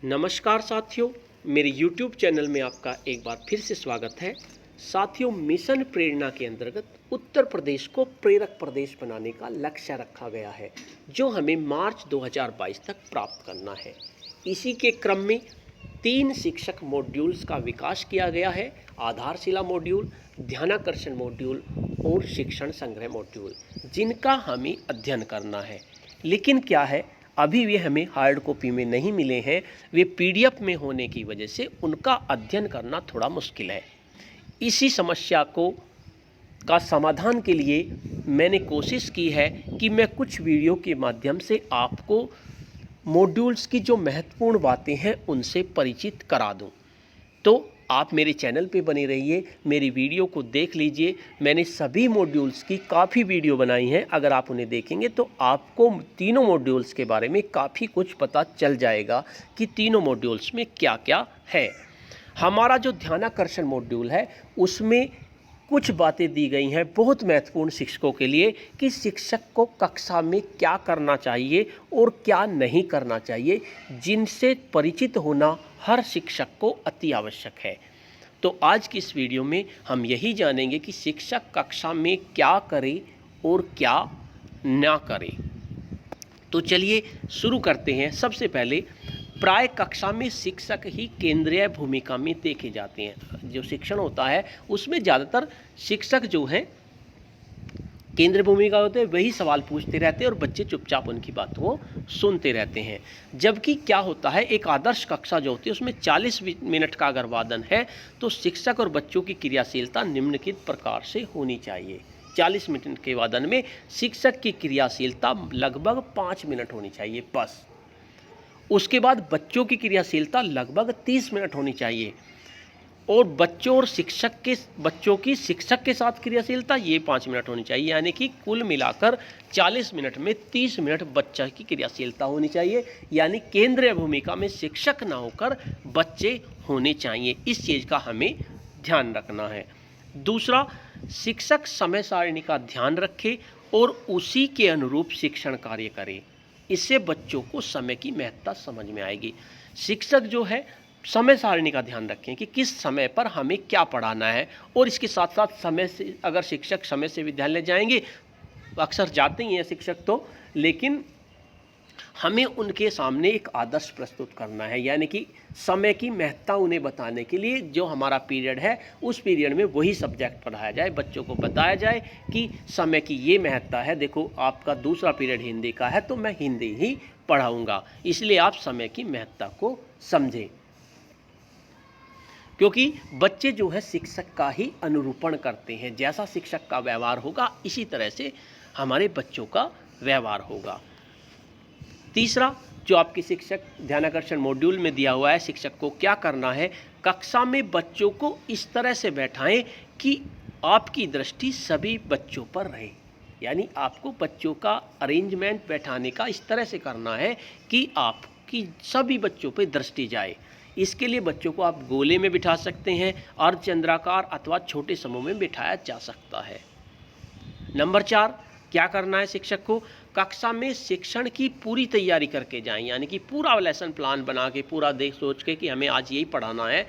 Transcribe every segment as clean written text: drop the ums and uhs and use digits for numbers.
नमस्कार साथियों, मेरे YouTube चैनल में आपका एक बार फिर से स्वागत है। साथियों, मिशन प्रेरणा के अंतर्गत उत्तर प्रदेश को प्रेरक प्रदेश बनाने का लक्ष्य रखा गया है, जो हमें मार्च 2022 तक प्राप्त करना है। इसी के क्रम में 3 शिक्षक मॉड्यूल्स का विकास किया गया है: आधारशिला मॉड्यूल, ध्यानाकर्षण मॉड्यूल और शिक्षण संग्रह मॉड्यूल, जिनका हमें अध्ययन करना है। लेकिन क्या है, अभी वे हमें हार्ड कॉपी में नहीं मिले हैं। वे पीडीएफ में होने की वजह से उनका अध्ययन करना थोड़ा मुश्किल है। इसी समस्या का समाधान के लिए मैंने कोशिश की है कि मैं कुछ वीडियो के माध्यम से आपको मॉड्यूल्स की जो महत्वपूर्ण बातें हैं उनसे परिचित करा दूं। तो आप मेरे चैनल पे बने रहिए, मेरी वीडियो को देख लीजिए। मैंने सभी मॉड्यूल्स की काफ़ी वीडियो बनाई हैं। अगर आप उन्हें देखेंगे तो आपको तीनों मॉड्यूल्स के बारे में काफ़ी कुछ पता चल जाएगा कि तीनों मॉड्यूल्स में क्या क्या है। हमारा जो ध्यानाकर्षण मॉड्यूल है उसमें कुछ बातें दी गई हैं बहुत महत्वपूर्ण शिक्षकों के लिए कि शिक्षक को कक्षा में क्या करना चाहिए और क्या नहीं करना चाहिए, जिनसे परिचित होना हर शिक्षक को अति आवश्यक है। तो आज की इस वीडियो में हम यही जानेंगे कि शिक्षक कक्षा में क्या करे और क्या ना करे। तो चलिए शुरू करते हैं। सबसे पहले, प्राय कक्षा में शिक्षक ही केंद्रीय भूमिका में देखे जाते हैं। जो शिक्षण होता है उसमें ज़्यादातर शिक्षक जो हैं केंद्रीय भूमिका होते हैं, वही सवाल पूछते रहते हैं और बच्चे चुपचाप उनकी बात को सुनते रहते हैं। जबकि क्या होता है, एक आदर्श कक्षा जो होती है उसमें 40 मिनट का अगर वादन है तो शिक्षक और बच्चों की क्रियाशीलता निम्नलिखित प्रकार से होनी चाहिए। 40 मिनट के वादन में शिक्षक की क्रियाशीलता लगभग 5 मिनट होनी चाहिए बस। उसके बाद बच्चों की क्रियाशीलता लगभग 30 मिनट होनी चाहिए और बच्चों की शिक्षक के साथ क्रियाशीलता ये 5 मिनट होनी चाहिए। यानी कि कुल मिलाकर 40 मिनट में 30 मिनट बच्चा की क्रियाशीलता होनी चाहिए। यानी केंद्रीय भूमिका में शिक्षक ना होकर बच्चे होने चाहिए। इस चीज़ का हमें ध्यान रखना है। दूसरा, शिक्षक समय सारणी का ध्यान रखे और उसी के अनुरूप शिक्षण कार्य करे। इससे बच्चों को समय की महत्ता समझ में आएगी। शिक्षक जो है समय सारणी का ध्यान रखें कि किस समय पर हमें क्या पढ़ाना है, और इसके साथ साथ समय से, अगर शिक्षक समय से विद्यालय जाएंगे, अक्सर जाते ही हैं शिक्षक तो, लेकिन हमें उनके सामने एक आदर्श प्रस्तुत करना है। यानी कि समय की महत्ता उन्हें बताने के लिए जो हमारा पीरियड है उस पीरियड में वही सब्जेक्ट पढ़ाया जाए, बच्चों को बताया जाए कि समय की ये महत्ता है। देखो, आपका दूसरा पीरियड हिंदी का है तो मैं हिंदी ही पढ़ाऊँगा, इसलिए आप समय की महत्ता को समझें। क्योंकि बच्चे जो है शिक्षक का ही अनुरूपण करते हैं। जैसा शिक्षक का व्यवहार होगा इसी तरह से हमारे बच्चों का व्यवहार होगा। तीसरा, जो आपके शिक्षक ध्यानाकर्षण मॉड्यूल में दिया हुआ है, शिक्षक को क्या करना है, कक्षा में बच्चों को इस तरह से बैठाएं कि आपकी दृष्टि सभी बच्चों पर रहे। यानी आपको बच्चों का अरेंजमेंट बैठाने का इस तरह से करना है कि आपकी सभी बच्चों पर दृष्टि जाए। इसके लिए बच्चों को आप गोले में बिठा सकते हैं, अर्धचंद्राकार अथवा छोटे समूह में बिठाया जा सकता है। नंबर 4, क्या करना है शिक्षक को, कक्षा में शिक्षण की पूरी तैयारी करके जाएं। यानी कि पूरा लेसन प्लान बना के, पूरा देख सोच के कि हमें आज यही पढ़ाना है।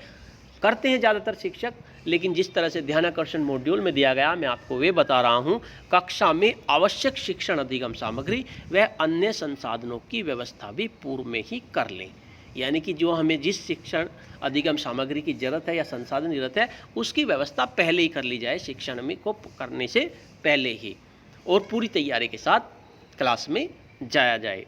करते हैं ज़्यादातर शिक्षक, लेकिन जिस तरह से ध्यानाकर्षण मॉड्यूल में दिया गया मैं आपको वे बता रहा हूँ। कक्षा में आवश्यक शिक्षण अधिगम सामग्री व अन्य संसाधनों की व्यवस्था भी पूर्व में ही कर लें। यानी कि जो हमें जिस शिक्षण अधिगम सामग्री की ज़रूरत है या संसाधन की ज़रूरत है उसकी व्यवस्था पहले ही कर ली जाए, शिक्षण में को करने से पहले ही, और पूरी तैयारी के साथ क्लास में जाया जाए।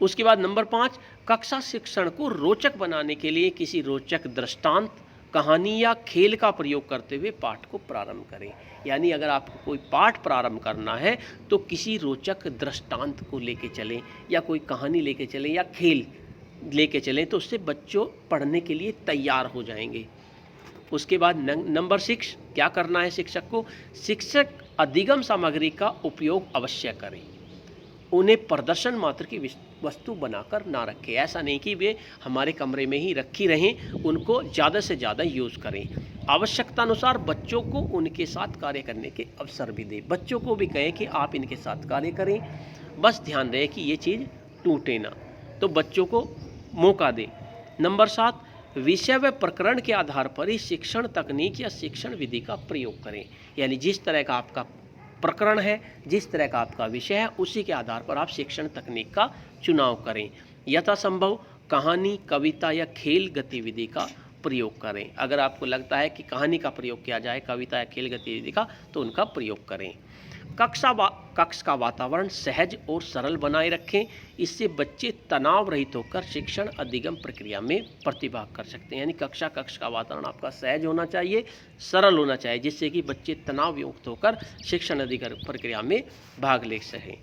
उसके बाद नंबर 5, कक्षा शिक्षण को रोचक बनाने के लिए किसी रोचक दृष्टांत, कहानी या खेल का प्रयोग करते हुए पाठ को प्रारंभ करें। यानी अगर आपको कोई पाठ प्रारंभ करना है तो किसी रोचक दृष्टांत को लेके चलें, या कोई कहानी लेके चलें, या खेल लेके चलें, तो उससे बच्चों पढ़ने के लिए तैयार हो जाएंगे। उसके बाद नंबर 6, क्या करना है शिक्षक को, शिक्षक अधिगम सामग्री का उपयोग अवश्य करें। उन्हें प्रदर्शन मात्र की वस्तु बनाकर ना रखें। ऐसा नहीं कि वे हमारे कमरे में ही रखी रहें, उनको ज़्यादा से ज़्यादा यूज़ करें। आवश्यकता अनुसार बच्चों को उनके साथ कार्य करने के अवसर भी दें। बच्चों को भी कहें कि आप इनके साथ कार्य करें, बस ध्यान रहे कि ये चीज़ टूटे ना। तो बच्चों को मौका दें। नंबर 7, विषय व प्रकरण के आधार पर ही शिक्षण तकनीक या शिक्षण विधि का प्रयोग करें। यानी जिस तरह का आपका प्रकरण है, जिस तरह का आपका विषय है, उसी के आधार पर आप शिक्षण तकनीक का चुनाव करें। यथासंभव कहानी, कविता या खेल गतिविधि का प्रयोग करें। अगर आपको लगता है कि कहानी का प्रयोग किया जाए, कविता या खेल गतिविधि का, तो उनका प्रयोग करें। कक्ष का वातावरण सहज और सरल बनाए रखें। इससे बच्चे तनाव रहित होकर शिक्षण अधिगम प्रक्रिया में प्रतिभाग कर सकते हैं। यानी कक्ष का वातावरण आपका सहज होना चाहिए, सरल होना चाहिए, जिससे कि बच्चे तनाव युक्त होकर शिक्षण अधिगम प्रक्रिया में भाग ले सकें।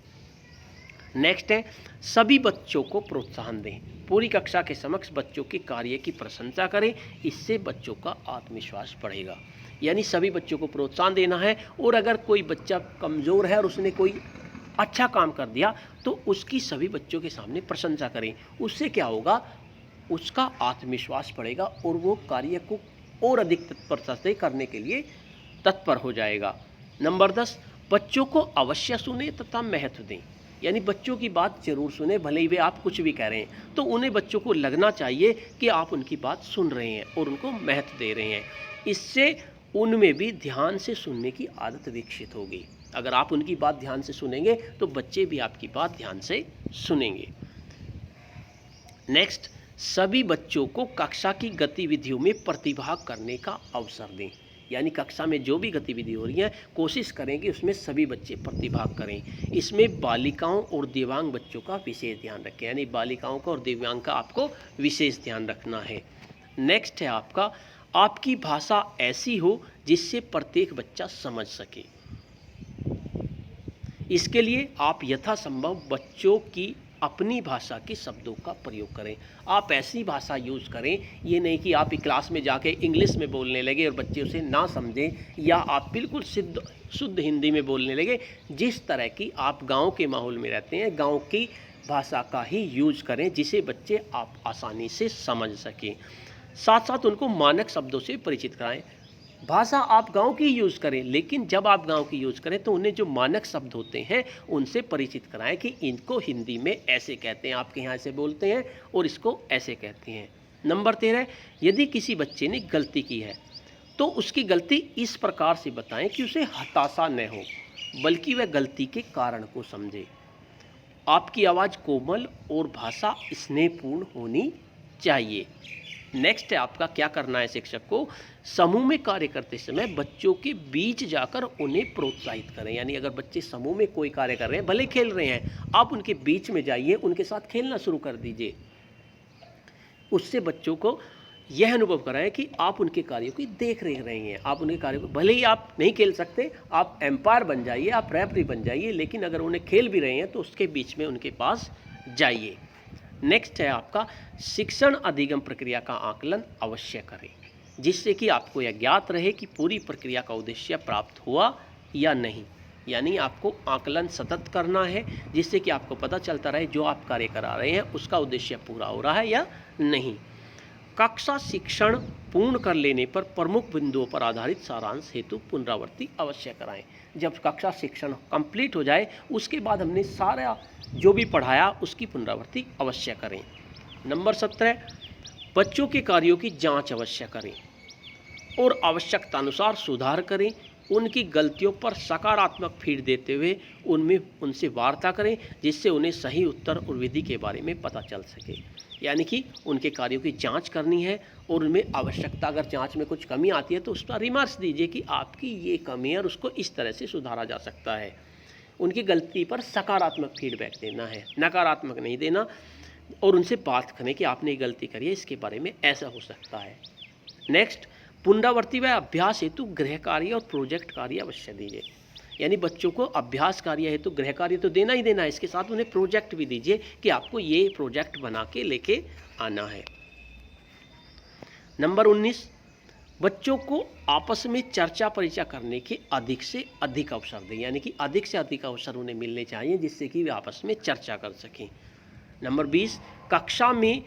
नेक्स्ट है, सभी बच्चों को प्रोत्साहन दें। पूरी कक्षा के समक्ष बच्चों के कार्य की प्रशंसा करें। इससे बच्चों का आत्मविश्वास बढ़ेगा। यानी सभी बच्चों को प्रोत्साहन देना है, और अगर कोई बच्चा कमज़ोर है और उसने कोई अच्छा काम कर दिया तो उसकी सभी बच्चों के सामने प्रशंसा करें। उससे क्या होगा, उसका आत्मविश्वास बढ़ेगा और वो कार्य को और अधिक तत्परता से करने के लिए तत्पर हो जाएगा। नंबर 10, बच्चों को अवश्य सुने तथा महत्व दें। यानी बच्चों की बात जरूर सुने, भले ही वे आप कुछ भी कह रहे हैं, तो उन्हें बच्चों को लगना चाहिए कि आप उनकी बात सुन रहे हैं और उनको महत्व दे रहे हैं। इससे उनमें भी ध्यान से सुनने की आदत विकसित होगी। अगर आप उनकी बात ध्यान से सुनेंगे तो बच्चे भी आपकी बात ध्यान से सुनेंगे। नेक्स्ट, सभी बच्चों को कक्षा की गतिविधियों में प्रतिभाग करने का अवसर दें। यानी कक्षा में जो भी गतिविधि हो रही है, कोशिश करें कि उसमें सभी बच्चे प्रतिभाग करें। इसमें बालिकाओं और दिव्यांग बच्चों का विशेष ध्यान रखें। यानी बालिकाओं का और दिव्यांग का आपको विशेष ध्यान रखना है। नेक्स्ट है आपका, आपकी भाषा ऐसी हो जिससे प्रत्येक बच्चा समझ सके। इसके लिए आप यथासंभव बच्चों की अपनी भाषा के शब्दों का प्रयोग करें। आप ऐसी भाषा यूज़ करें, ये नहीं कि आप क्लास में जाके इंग्लिश में बोलने लगे और बच्चे उसे ना समझें, या आप बिल्कुल शुद्ध हिंदी में बोलने लगे। जिस तरह की आप गांव के माहौल में रहते हैं, गांव की भाषा का ही यूज करें, जिसे बच्चे आप आसानी से समझ सकें। साथ साथ उनको मानक शब्दों से परिचित कराएं। भाषा आप गांव की यूज़ करें, लेकिन जब आप गांव की यूज़ करें तो उन्हें जो मानक शब्द होते हैं उनसे परिचित कराएं कि इनको हिंदी में ऐसे कहते हैं, आपके यहाँ ऐसे बोलते हैं और इसको ऐसे कहते हैं। नंबर 13, यदि किसी बच्चे ने गलती की है तो उसकी गलती इस प्रकार से बताएं कि उसे हताशा न हो, बल्कि वह गलती के कारण को समझे। आपकी आवाज़ कोमल और भाषा स्नेहपूर्ण होनी चाहिए। नेक्स्ट है आपका, क्या करना है शिक्षक को, समूह में कार्य करते समय बच्चों के बीच जाकर उन्हें प्रोत्साहित करें। यानी अगर बच्चे समूह में कोई कार्य कर रहे हैं, भले खेल रहे हैं, आप उनके बीच में जाइए, उनके साथ खेलना शुरू कर दीजिए। उससे बच्चों को यह अनुभव कराएं कि आप उनके कार्यों की देख रहे हैं। आप उनके कार्यों को, भले ही आप नहीं खेल सकते, आप एम्पायर बन जाइए, आप रेफरी बन जाइए, लेकिन अगर उन्हें खेल भी रहे हैं तो उसके बीच में उनके पास जाइए। नेक्स्ट है आपका, शिक्षण अधिगम प्रक्रिया का आकलन अवश्य करें, जिससे कि आपको यह ज्ञात रहे कि पूरी प्रक्रिया का उद्देश्य प्राप्त हुआ या नहीं। यानी आपको आकलन सतत करना है, जिससे कि आपको पता चलता रहे जो आप कार्य करा रहे हैं उसका उद्देश्य पूरा हो रहा है या नहीं। कक्षा शिक्षण पूर्ण कर लेने पर प्रमुख बिंदुओं पर आधारित सारांश हेतु पुनरावृत्ति अवश्य कराएं। जब कक्षा शिक्षण कंप्लीट हो जाए उसके बाद हमने सारा जो भी पढ़ाया उसकी पुनरावृत्ति अवश्य करें। नंबर 17, बच्चों के कार्यों की जांच अवश्य करें और आवश्यकता अनुसार सुधार करें। उनकी गलतियों पर सकारात्मक फीड देते हुए उनसे वार्ता करें, जिससे उन्हें सही उत्तर और विधि के बारे में पता चल सके। यानी कि उनके कार्यों की जांच करनी है और उनमें आवश्यकता, अगर जांच में कुछ कमी आती है तो उस पर रिमार्क्स दीजिए कि आपकी ये कमी है और उसको इस तरह से सुधारा जा सकता है। उनकी गलती पर सकारात्मक फीडबैक देना है, नकारात्मक नहीं देना, और उनसे बात करें कि आपने गलती करी है, इसके बारे में ऐसा हो सकता है। नेक्स्ट, पुनरावृत्ति व अभ्यास हेतु गृह कार्य और प्रोजेक्ट कार्य अवश्य दीजिए। यानी बच्चों को अभ्यास कार्य हेतु गृह कार्य तो देना ही देना है, इसके साथ उन्हें प्रोजेक्ट भी दीजिए कि आपको ये प्रोजेक्ट बना के लेके आना है। नंबर 19, बच्चों को आपस में चर्चा परिचय करने के अधिक से अधिक अवसर दें। यानी कि अधिक से अधिक अवसर उन्हें मिलने चाहिए जिससे कि वे आपस में चर्चा कर सकें। नंबर 20, कक्षा में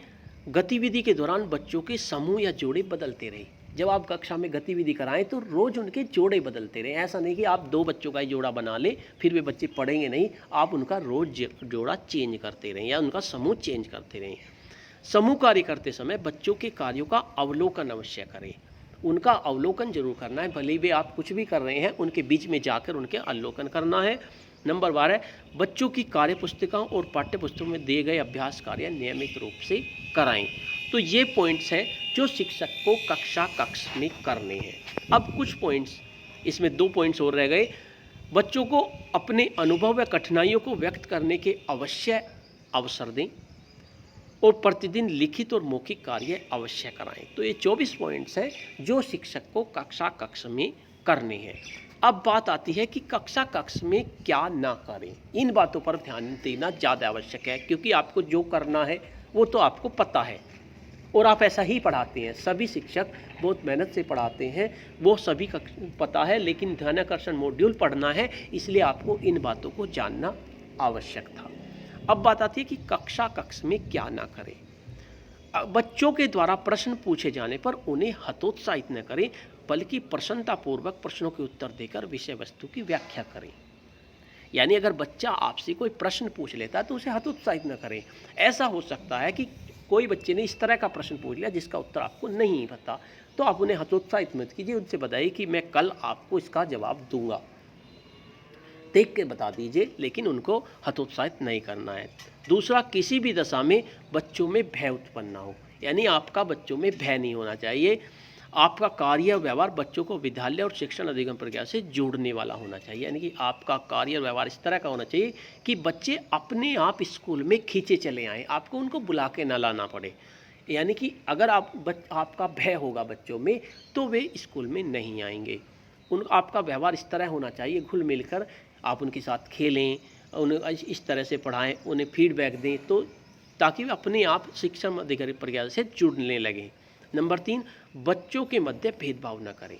गतिविधि के दौरान बच्चों के समूह या जोड़े बदलते रहें। जब आप कक्षा में गतिविधि कराएं तो रोज़ उनके जोड़े बदलते रहें। ऐसा नहीं कि आप 2 बच्चों का ही जोड़ा बना लें फिर वे बच्चे पढ़ेंगे नहीं, आप उनका रोज़ जोड़ा चेंज करते रहें या उनका समूह चेंज करते रहें। समूह कार्य करते समय बच्चों के कार्यों का अवलोकन अवश्य करें। उनका अवलोकन जरूर करना है, भले भी आप कुछ भी कर रहे हैं उनके बीच में जाकर उनके अवलोकन करना है। नंबर 12, बच्चों की कार्य पुस्तिकाओं और पाठ्य पुस्तकों में दिए गए अभ्यास कार्य नियमित रूप से कराएं। तो ये पॉइंट्स हैं जो शिक्षक को कक्ष में करने हैं। अब कुछ पॉइंट्स, इसमें 2 पॉइंट्स और रह गए। बच्चों को अपने अनुभव व कठिनाइयों को व्यक्त करने के अवश्य अवसर दें और प्रतिदिन लिखित और मौखिक कार्य अवश्य कराएं। तो ये 24 पॉइंट्स हैं जो शिक्षक को कक्ष में करने हैं। अब बात आती है कि कक्ष में क्या ना करें। इन बातों पर ध्यान देना ज़्यादा आवश्यक है, क्योंकि आपको जो करना है वो तो आपको पता है और आप ऐसा ही पढ़ाते हैं। सभी शिक्षक बहुत मेहनत से पढ़ाते हैं, वो सभी का पता है, लेकिन ध्यानाकर्षण मॉड्यूल पढ़ना है, इसलिए आपको इन बातों को जानना आवश्यक था। अब बात आती है कि कक्ष में क्या ना करें। बच्चों के द्वारा प्रश्न पूछे जाने पर उन्हें हतोत्साहित न करें, बल्कि प्रसन्नतापूर्वक प्रश्नों के उत्तर देकर विषय वस्तु की व्याख्या करें। यानी अगर बच्चा आपसे कोई प्रश्न पूछ लेता है तो उसे हतोत्साहित न करें। ऐसा हो सकता है कि कोई बच्चे ने इस तरह का प्रश्न पूछ लिया जिसका उत्तर आपको नहीं पता, तो आप उन्हें हतोत्साहित मत कीजिए, उनसे बताइए कि मैं कल आपको इसका जवाब दूंगा, देख के बता दीजिए, लेकिन उनको हतोत्साहित नहीं करना है। दूसरा, किसी भी दशा में बच्चों में भय उत्पन्न ना हो, यानी आपका बच्चों में भय नहीं होना चाहिए। आपका कार्य व्यवहार बच्चों को विद्यालय और शिक्षण अधिगम प्रक्रिया से जोड़ने वाला होना चाहिए। यानी कि आपका कार्य व्यवहार इस तरह का होना चाहिए कि बच्चे अपने आप स्कूल में खींचे चले आएँ, आपको उनको बुला के ना लाना पड़े। यानी कि अगर आपका भय होगा बच्चों में तो वे स्कूल में नहीं आएंगे। आपका व्यवहार इस तरह होना चाहिए, घुल मिलकर आप उनके साथ खेलें, उन्हें इस तरह से पढ़ाएं, उन्हें फीडबैक दें, तो ताकि वे अपने आप शिक्षण अधिकारी प्रक्रिया से जुड़ने लगें। नंबर 3, बच्चों के मध्य भेदभाव न करें।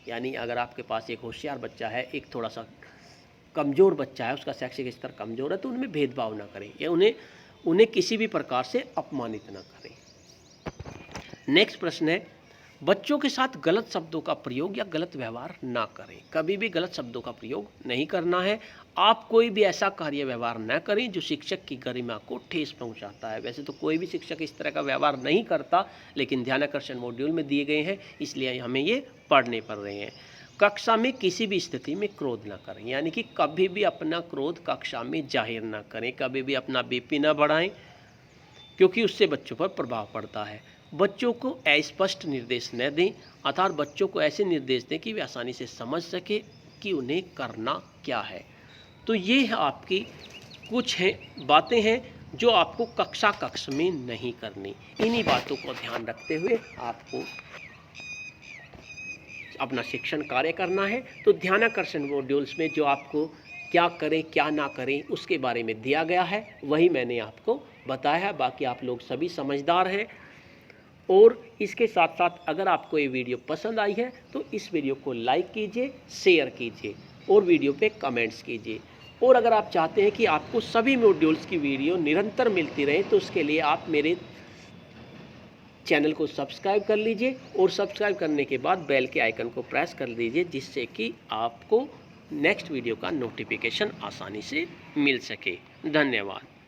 यानी अगर आपके पास एक होशियार बच्चा है, एक थोड़ा सा कमज़ोर बच्चा है, उसका शैक्षिक स्तर कमज़ोर है, तो उनमें भेदभाव न करें या उन्हें किसी भी प्रकार से अपमानित न करें। नेक्स्ट प्रश्न है, बच्चों के साथ गलत शब्दों का प्रयोग या गलत व्यवहार ना करें। कभी भी गलत शब्दों का प्रयोग नहीं करना है। आप कोई भी ऐसा कार्य व्यवहार न करें जो शिक्षक की गरिमा को ठेस पहुंचाता है। वैसे तो कोई भी शिक्षक इस तरह का व्यवहार नहीं करता, लेकिन ध्यानाकर्षण मॉड्यूल में दिए गए हैं, इसलिए हमें ये पढ़ने पड़ रहे हैं। कक्षा में किसी भी स्थिति में क्रोध ना करें, यानी कि कभी भी अपना क्रोध कक्षा में जाहिर ना करें, कभी भी अपना बीपी ना बढ़ाएं, क्योंकि उससे बच्चों पर प्रभाव पड़ता है। बच्चों को अस्पष्ट निर्देश न दें, अर्थात बच्चों को ऐसे निर्देश दें कि वे आसानी से समझ सके कि उन्हें करना क्या है। तो ये आपकी कुछ बातें हैं जो आपको कक्ष में नहीं करनी। इन्हीं बातों को ध्यान रखते हुए आपको अपना शिक्षण कार्य करना है। तो ध्यानाकर्षण मॉड्यूल्स में जो आपको क्या करें क्या ना करें उसके बारे में दिया गया है, वही मैंने आपको बताया है। बाकी आप लोग सभी समझदार हैं। और इसके साथ साथ अगर आपको ये वीडियो पसंद आई है तो इस वीडियो को लाइक कीजिए, शेयर कीजिए और वीडियो पे कमेंट्स कीजिए। और अगर आप चाहते हैं कि आपको सभी मॉड्यूल्स की वीडियो निरंतर मिलती रहे तो उसके लिए आप मेरे चैनल को सब्सक्राइब कर लीजिए और सब्सक्राइब करने के बाद बेल के आइकन को प्रेस कर दीजिए, जिससे कि आपको नेक्स्ट वीडियो का नोटिफिकेशन आसानी से मिल सके। धन्यवाद।